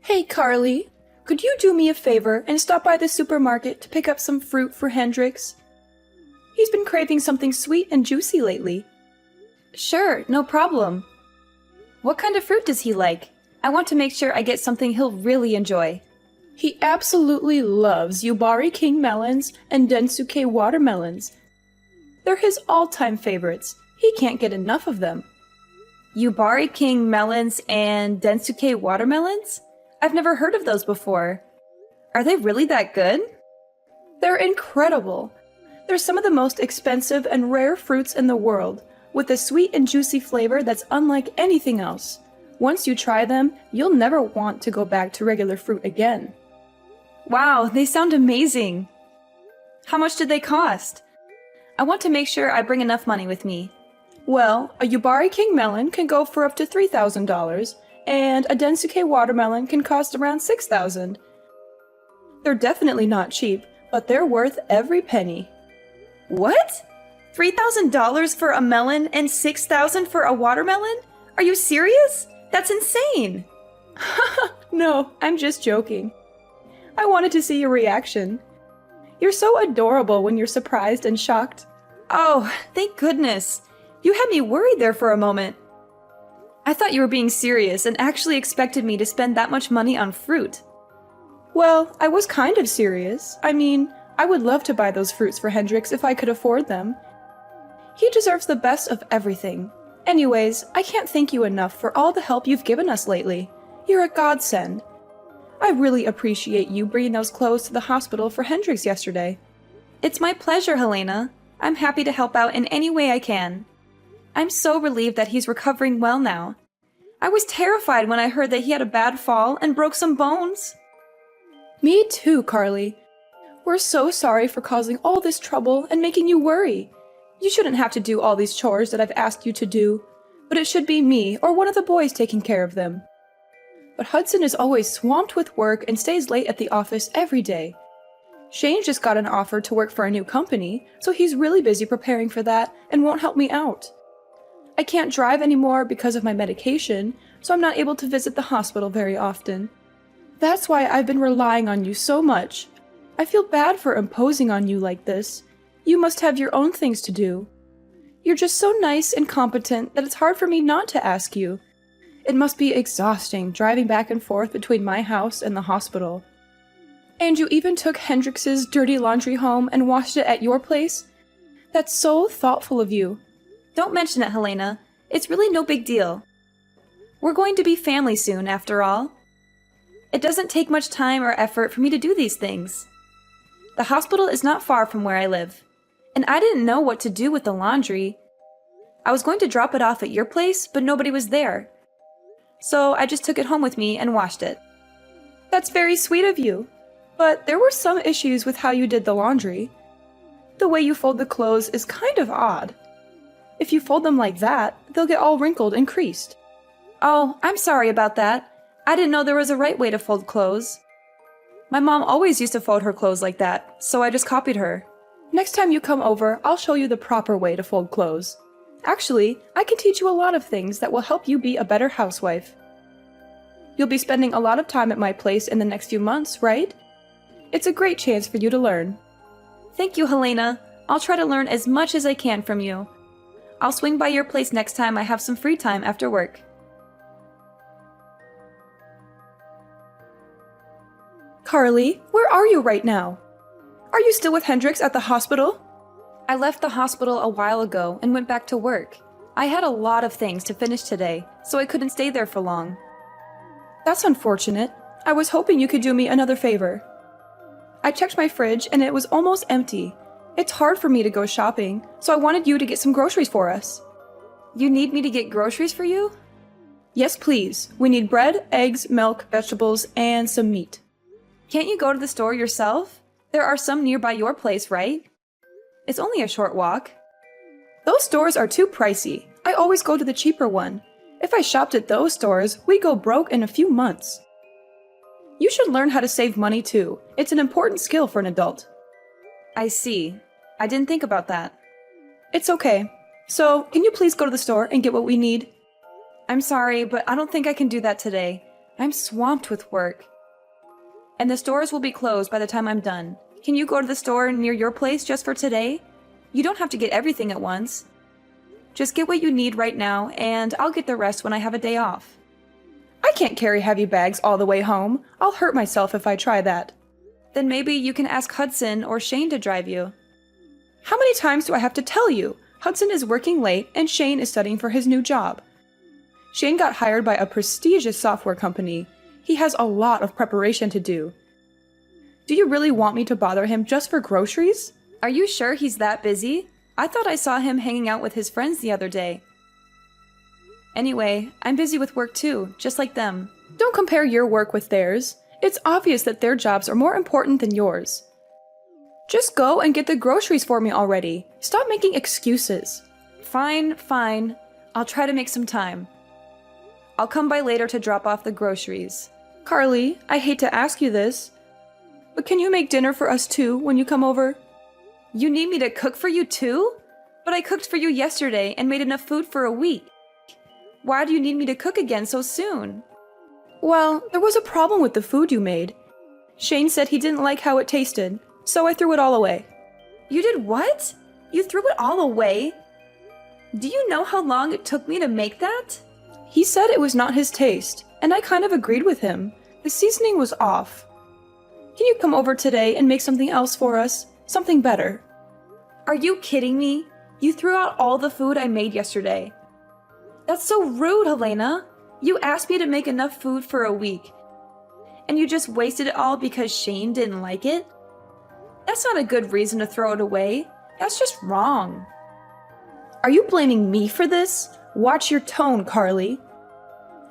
Hey, Carly, could you do me a favor and stop by the supermarket to pick up some fruit for Hendrix? He's been craving something sweet and juicy lately. Sure, no problem. What kind of fruit does he like? I want to make sure I get something he'll really enjoy. He absolutely loves Yubari King melons and Densuke watermelons. They're his all-time favorites. He can't get enough of them. Yubari King melons and Densuke watermelons? I've never heard of those before. Are they really that good? They're incredible. They're some of the most expensive and rare fruits in the world, with a sweet and juicy flavor that's unlike anything else. Once you try them, you'll never want to go back to regular fruit again. Wow, they sound amazing. How much did they cost? I want to make sure I bring enough money with me. Well, a Yubari King melon can go for up to $3,000, and a Densuke watermelon can cost around $6,000. They're definitely not cheap, but they're worth every penny. What? $3,000 for a melon and $6,000 for a watermelon? Are you serious? That's insane! No, I'm just joking. I wanted to see your reaction. You're so adorable when you're surprised and shocked. Oh, thank goodness. You had me worried there for a moment. I thought you were being serious and actually expected me to spend that much money on fruit. Well, I was kind of serious. I mean, I would love to buy those fruits for Hendrix if I could afford them. He deserves the best of everything. Anyways, I can't thank you enough for all the help you've given us lately. You're a godsend. I really appreciate you bringing those clothes to the hospital for Hendrix yesterday. It's my pleasure, Helena. I'm happy to help out in any way I can. I'm so relieved that he's recovering well now. I was terrified when I heard that he had a bad fall and broke some bones. Me too, Carly. We're so sorry for causing all this trouble and making you worry. You shouldn't have to do all these chores that I've asked you to do, but it should be me or one of the boys taking care of them. But Hudson is always swamped with work and stays late at the office every day. Shane just got an offer to work for a new company, so he's really busy preparing for that and won't help me out. I can't drive anymore because of my medication, so I'm not able to visit the hospital very often. That's why I've been relying on you so much. I feel bad for imposing on you like this. You must have your own things to do. You're just so nice and competent that it's hard for me not to ask you. It must be exhausting driving back and forth between my house and the hospital. And you even took Hendrix's dirty laundry home and washed it at your place? That's so thoughtful of you. Don't mention it, Helena. It's really no big deal. We're going to be family soon, after all. It doesn't take much time or effort for me to do these things. The hospital is not far from where I live, and I didn't know what to do with the laundry. I was going to drop it off at your place, but nobody was there. So I just took it home with me and washed it. That's very sweet of you, but there were some issues with how you did the laundry. The way you fold the clothes is kind of odd. If you fold them like that, they'll get all wrinkled and creased. Oh, I'm sorry about that. I didn't know there was a right way to fold clothes. My mom always used to fold her clothes like that, so I just copied her. Next time you come over, I'll show you the proper way to fold clothes. Actually, I can teach you a lot of things that will help you be a better housewife. You'll be spending a lot of time at my place in the next few months, right? It's a great chance for you to learn. Thank you, Helena. I'll try to learn as much as I can from you. I'll swing by your place next time I have some free time after work. Carly, where are you right now? Are you still with Hendrix at the hospital? I left the hospital a while ago and went back to work. I had a lot of things to finish today, so I couldn't stay there for long. That's unfortunate. I was hoping you could do me another favor. I checked my fridge and it was almost empty. It's hard for me to go shopping, so I wanted you to get some groceries for us. You need me to get groceries for you? Yes, please. We need bread, eggs, milk, vegetables, and some meat. Can't you go to the store yourself? There are some nearby your place, right? It's only a short walk. Those stores are too pricey. I always go to the cheaper one. If I shopped at those stores, we'd go broke in a few months. You should learn how to save money too. It's an important skill for an adult. I see. I didn't think about that. It's okay. So, can you please go to the store and get what we need? I'm sorry, but I don't think I can do that today. I'm swamped with work. And the stores will be closed by the time I'm done. Can you go to the store near your place just for today? You don't have to get everything at once. Just get what you need right now, and I'll get the rest when I have a day off. I can't carry heavy bags all the way home. I'll hurt myself if I try that. Then maybe you can ask Hudson or Shane to drive you. How many times do I have to tell you? Hudson is working late and Shane is studying for his new job. Shane got hired by a prestigious software company. He has a lot of preparation to do. Do you really want me to bother him just for groceries? Are you sure he's that busy? I thought I saw him hanging out with his friends the other day. Anyway, I'm busy with work too, just like them. Don't compare your work with theirs. It's obvious that their jobs are more important than yours. Just go and get the groceries for me already. Stop making excuses. Fine. I'll try to make some time. I'll come by later to drop off the groceries. Carly, I hate to ask you this, but can you make dinner for us too when you come over? You need me to cook for you too? But I cooked for you yesterday and made enough food for a week. Why do you need me to cook again so soon? Well, there was a problem with the food you made. Shane said he didn't like how it tasted, so I threw it all away. You did what? You threw it all away? Do you know how long it took me to make that? He said it was not his taste, and I kind of agreed with him. The seasoning was off. Can you come over today and make something else for us? Something better. Are you kidding me? You threw out all the food I made yesterday. That's so rude, Helena. You asked me to make enough food for a week, and you just wasted it all because Shane didn't like it? That's not a good reason to throw it away. That's just wrong. Are you blaming me for this? Watch your tone, Carly.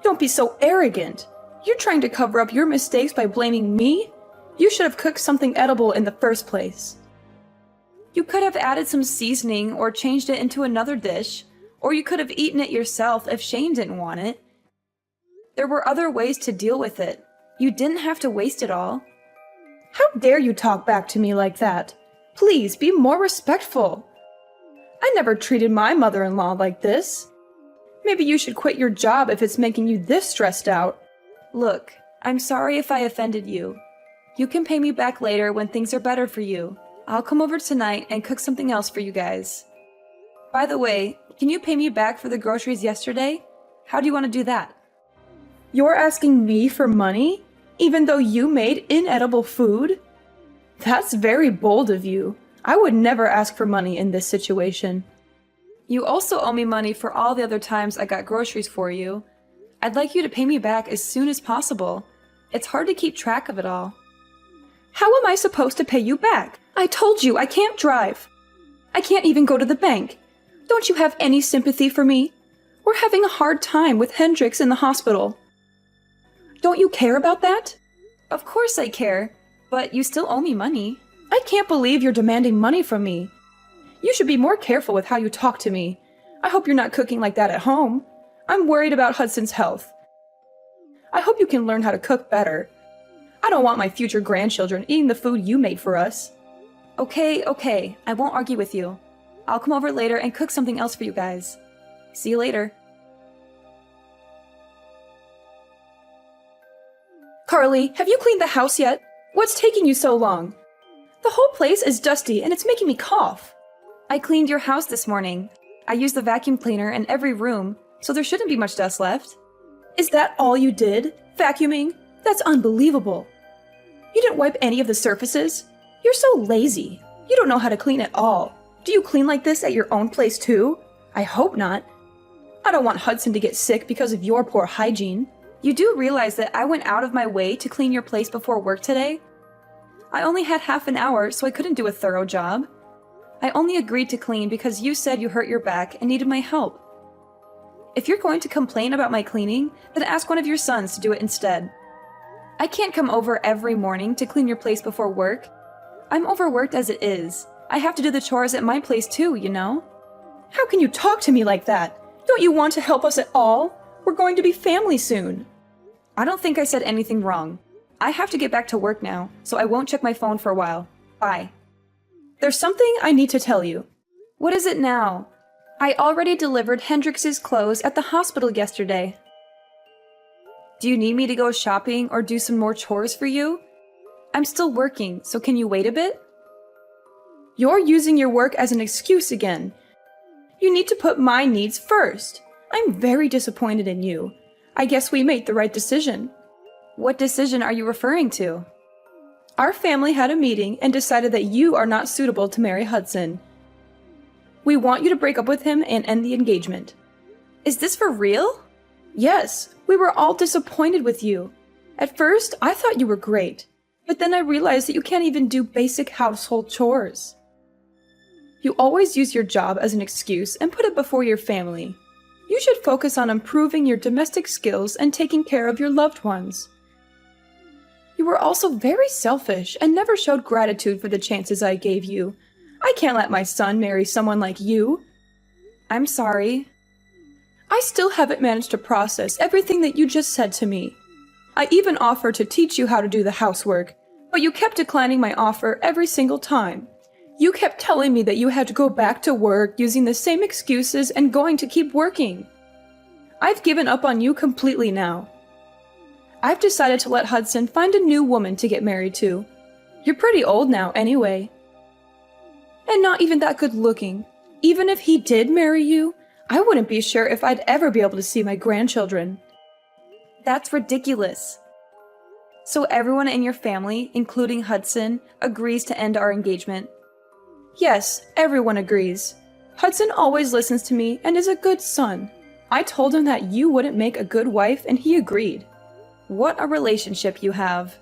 Don't be so arrogant. You're trying to cover up your mistakes by blaming me? You should have cooked something edible in the first place. You could have added some seasoning or changed it into another dish, or you could have eaten it yourself if Shane didn't want it. There were other ways to deal with it. You didn't have to waste it all. How dare you talk back to me like that? Please be more respectful. I never treated my mother-in-law like this. Maybe you should quit your job if it's making you this stressed out. Look, I'm sorry if I offended you. You can pay me back later when things are better for you. I'll come over tonight and cook something else for you guys. By the way, can you pay me back for the groceries yesterday? How do you want to do that? You're asking me for money, even though you made inedible food? That's very bold of you. I would never ask for money in this situation. You also owe me money for all the other times I got groceries for you. I'd like you to pay me back as soon as possible. It's hard to keep track of it all. How am I supposed to pay you back? I told you I can't drive. I can't even go to the bank. Don't you have any sympathy for me? We're having a hard time with Hendrix in the hospital. Don't you care about that? Of course I care, but you still owe me money. I can't believe you're demanding money from me. You should be more careful with how you talk to me. I hope you're not cooking like that at home. I'm worried about Hudson's health. I hope you can learn how to cook better. I don't want my future grandchildren eating the food you made for us. Okay, I won't argue with you. I'll come over later and cook something else for you guys. See you later. Carly, have you cleaned the house yet? What's taking you so long? The whole place is dusty and it's making me cough. I cleaned your house this morning. I used the vacuum cleaner in every room, so there shouldn't be much dust left. Is that all you did? Vacuuming? That's unbelievable. You didn't wipe any of the surfaces? You're so lazy. You don't know how to clean at all. Do you clean like this at your own place too? I hope not. I don't want Hudson to get sick because of your poor hygiene. You do realize that I went out of my way to clean your place before work today? I only had half an hour, so I couldn't do a thorough job. I only agreed to clean because you said you hurt your back and needed my help. If you're going to complain about my cleaning, then ask one of your sons to do it instead. I can't come over every morning to clean your place before work. I'm overworked as it is. I have to do the chores at my place too, you know? How can you talk to me like that? Don't you want to help us at all? We're going to be family soon. I don't think I said anything wrong. I have to get back to work now, so I won't check my phone for a while. Bye. There's something I need to tell you. What is it now? I already delivered Hendrix's clothes at the hospital yesterday. Do you need me to go shopping or do some more chores for you? I'm still working, so can you wait a bit? You're using your work as an excuse again. You need to put my needs first. I'm very disappointed in you. I guess we made the right decision. What decision are you referring to? Our family had a meeting and decided that you are not suitable to marry Hudson. We want you to break up with him and end the engagement. Is this for real? Yes, we were all disappointed with you. At first, I thought you were great, but then I realized that you can't even do basic household chores. You always use your job as an excuse and put it before your family. You should focus on improving your domestic skills and taking care of your loved ones. You were also very selfish and never showed gratitude for the chances I gave you. I can't let my son marry someone like you. I'm sorry. I still haven't managed to process everything that you just said to me. I even offered to teach you how to do the housework, but you kept declining my offer every single time. You kept telling me that you had to go back to work using the same excuses and going to keep working. I've given up on you completely now. I've decided to let Hudson find a new woman to get married to. You're pretty old now anyway. And not even that good looking. Even if he did marry you, I wouldn't be sure if I'd ever be able to see my grandchildren. That's ridiculous. So everyone in your family, including Hudson, agrees to end our engagement. Yes, everyone agrees. Hudson always listens to me and is a good son. I told him that you wouldn't make a good wife and he agreed. What a relationship you have.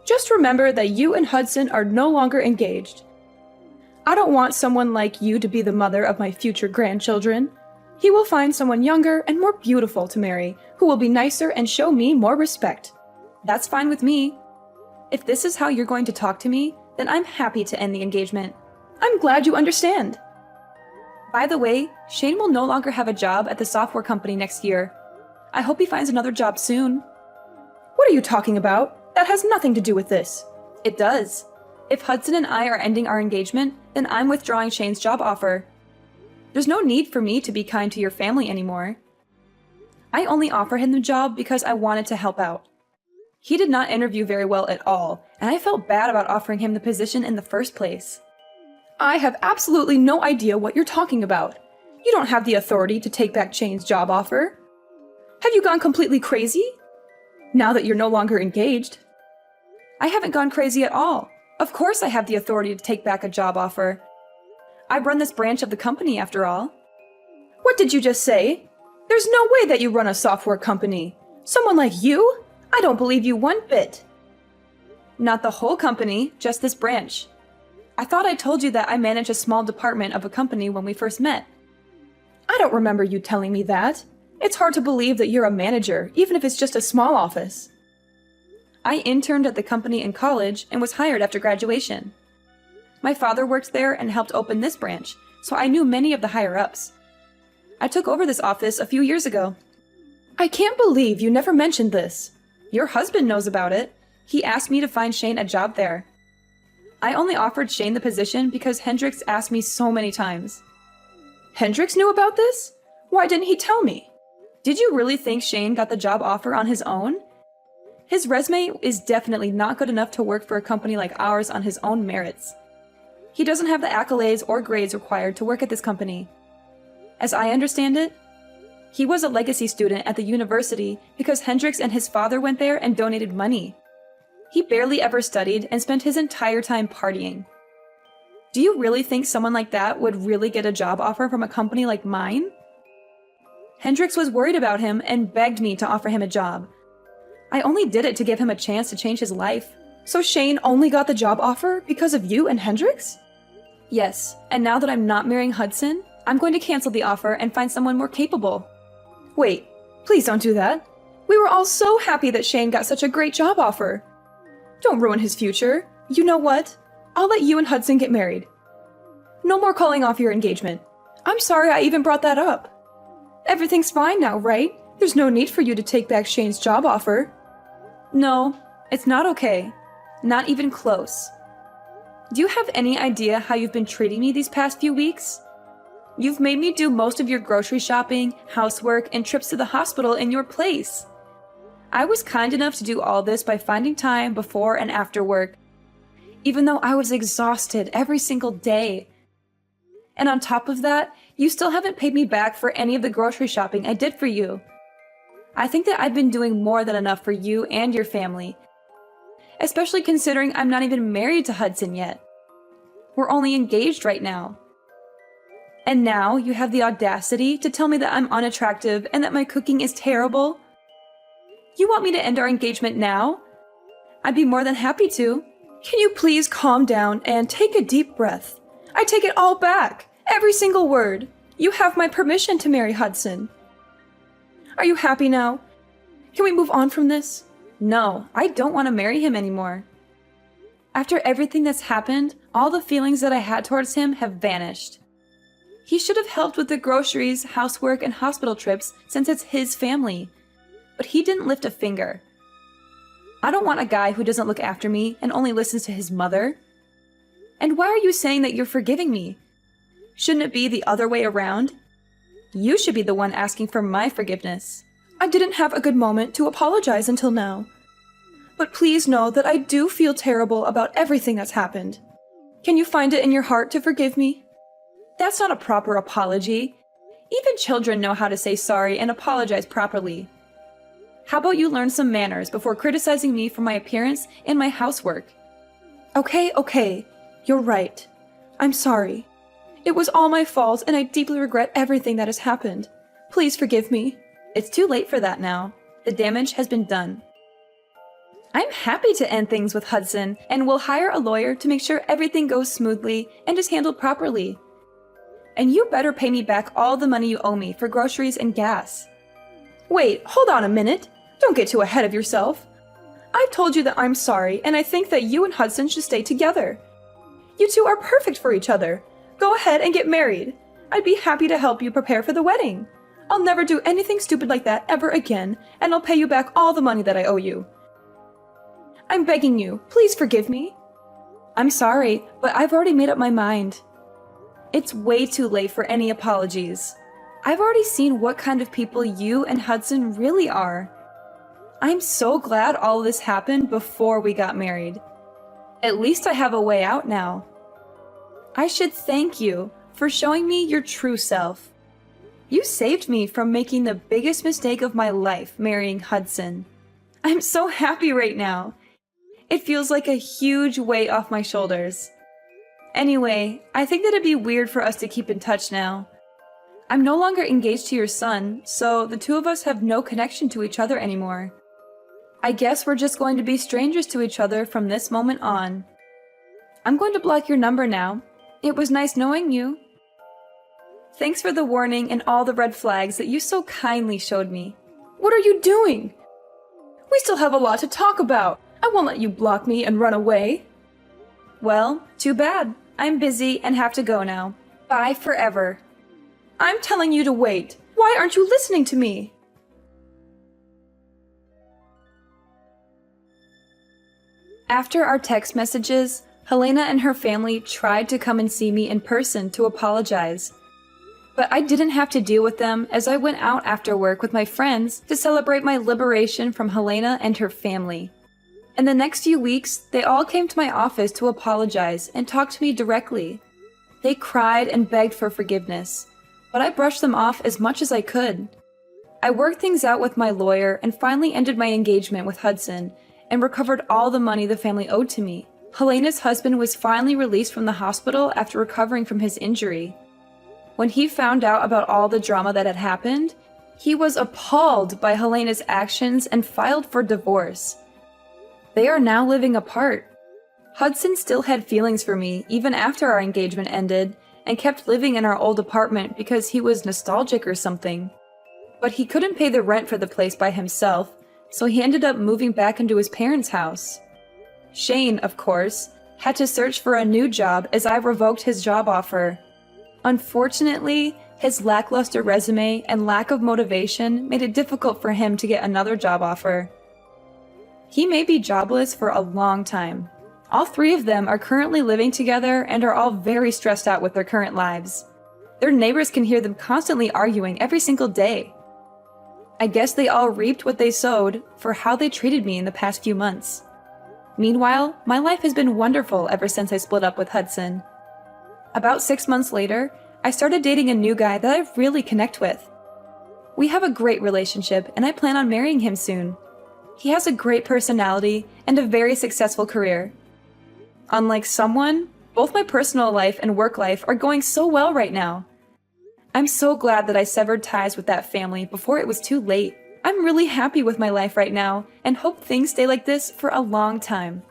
Just remember that you and Hudson are no longer engaged. I don't want someone like you to be the mother of my future grandchildren. He will find someone younger and more beautiful to marry, who will be nicer and show me more respect. That's fine with me. If this is how you're going to talk to me, then I'm happy to end the engagement. I'm glad you understand. By the way, Shane will no longer have a job at the software company next year. I hope he finds another job soon. What are you talking about? That has nothing to do with this. It does. If Hudson and I are ending our engagement, then I'm withdrawing Shane's job offer. There's no need for me to be kind to your family anymore. I only offered him the job because I wanted to help out. He did not interview very well at all, and I felt bad about offering him the position in the first place. I have absolutely no idea what you're talking about. You don't have the authority to take back Shane's job offer. Have you gone completely crazy? Now that you're no longer engaged. I haven't gone crazy at all. Of course I have the authority to take back a job offer. I run this branch of the company after all. What did you just say? There's no way that you run a software company. Someone like you? I don't believe you one bit. Not the whole company, just this branch. I thought I told you that I manage a small department of a company when we first met. I don't remember you telling me that. It's hard to believe that you're a manager, even if it's just a small office. I interned at the company in college and was hired after graduation. My father worked there and helped open this branch, so I knew many of the higher-ups. I took over this office a few years ago. I can't believe you never mentioned this. Your husband knows about it. He asked me to find Shane a job there. I only offered Shane the position because Hendrix asked me so many times. Hendrix knew about this? Why didn't he tell me? Did you really think Shane got the job offer on his own? His resume is definitely not good enough to work for a company like ours on his own merits. He doesn't have the accolades or grades required to work at this company. As I understand it, he was a legacy student at the university because Hendrix and his father went there and donated money. He barely ever studied and spent his entire time partying. Do you really think someone like that would really get a job offer from a company like mine? Hendrix was worried about him and begged me to offer him a job. I only did it to give him a chance to change his life. So Shane only got the job offer because of you and Hendrix? Yes, and now that I'm not marrying Hudson, I'm going to cancel the offer and find someone more capable. Wait, please don't do that. We were all so happy that Shane got such a great job offer. Don't ruin his future. You know what? I'll let you and Hudson get married. No more calling off your engagement. I'm sorry I even brought that up. Everything's fine now, right? There's no need for you to take back Shane's job offer. No, it's not okay. Not even close. Do you have any idea how you've been treating me these past few weeks? You've made me do most of your grocery shopping, housework, and trips to the hospital in your place. I was kind enough to do all this by finding time before and after work, even though I was exhausted every single day. And on top of that, you still haven't paid me back for any of the grocery shopping I did for you. I think that I've been doing more than enough for you and your family, especially considering I'm not even married to Hudson yet. We're only engaged right now. And now you have the audacity to tell me that I'm unattractive and that my cooking is terrible? You want me to end our engagement now? I'd be more than happy to. Can you please calm down and take a deep breath? I take it all back, every single word. You have my permission to marry Hudson. Are you happy now? Can we move on from this? No, I don't want to marry him anymore. After everything that's happened, all the feelings that I had towards him have vanished. He should have helped with the groceries, housework, and hospital trips since it's his family. But he didn't lift a finger. I don't want a guy who doesn't look after me and only listens to his mother. And why are you saying that you're forgiving me? Shouldn't it be the other way around? You should be the one asking for my forgiveness. I didn't have a good moment to apologize until now. But please know that I do feel terrible about everything that's happened. Can you find it in your heart to forgive me? That's not a proper apology. Even children know how to say sorry and apologize properly. How about you learn some manners before criticizing me for my appearance and my housework? Okay. You're right. I'm sorry. It was all my fault, and I deeply regret everything that has happened. Please forgive me. It's too late for that now. The damage has been done. I'm happy to end things with Hudson, and will hire a lawyer to make sure everything goes smoothly and is handled properly. And you better pay me back all the money you owe me for groceries and gas. Wait, hold on a minute. Don't get too ahead of yourself. I've told you that I'm sorry, and I think that you and Hudson should stay together. You two are perfect for each other. Go ahead and get married. I'd be happy to help you prepare for the wedding. I'll never do anything stupid like that ever again, and I'll pay you back all the money that I owe you. I'm begging you, please forgive me. I'm sorry, but I've already made up my mind. It's way too late for any apologies. I've already seen what kind of people you and Hudson really are. I'm so glad all of this happened before we got married. At least I have a way out now. I should thank you for showing me your true self. You saved me from making the biggest mistake of my life, marrying Hudson. I'm so happy right now. It feels like a huge weight off my shoulders. Anyway, I think that it'd be weird for us to keep in touch now. I'm no longer engaged to your son, so the two of us have no connection to each other anymore. I guess we're just going to be strangers to each other from this moment on. I'm going to block your number now. It was nice knowing you. Thanks for the warning and all the red flags that you so kindly showed me. What are you doing? We still have a lot to talk about. I won't let you block me and run away. Well, too bad. I'm busy and have to go now. Bye forever. I'm telling you to wait. Why aren't you listening to me? After our text messages, Helena and her family tried to come and see me in person to apologize. But I didn't have to deal with them as I went out after work with my friends to celebrate my liberation from Helena and her family. In the next few weeks, they all came to my office to apologize and talk to me directly. They cried and begged for forgiveness, but I brushed them off as much as I could. I worked things out with my lawyer and finally ended my engagement with Hudson and recovered all the money the family owed to me. Helena's husband was finally released from the hospital after recovering from his injury. When he found out about all the drama that had happened, he was appalled by Helena's actions and filed for divorce. They are now living apart. Hudson still had feelings for me even after our engagement ended and kept living in our old apartment because he was nostalgic or something. But he couldn't pay the rent for the place by himself, so he ended up moving back into his parents' house. Shane, of course, had to search for a new job as I revoked his job offer. Unfortunately, his lackluster resume and lack of motivation made it difficult for him to get another job offer. He may be jobless for a long time. All three of them are currently living together and are all very stressed out with their current lives. Their neighbors can hear them constantly arguing every single day. I guess they all reaped what they sowed for how they treated me in the past few months. Meanwhile, my life has been wonderful ever since I split up with Hudson. About 6 months later, I started dating a new guy that I really connect with. We have a great relationship, and I plan on marrying him soon. He has a great personality and a very successful career. Unlike someone, both my personal life and work life are going so well right now. I'm so glad that I severed ties with that family before it was too late. I'm really happy with my life right now and hope things stay like this for a long time.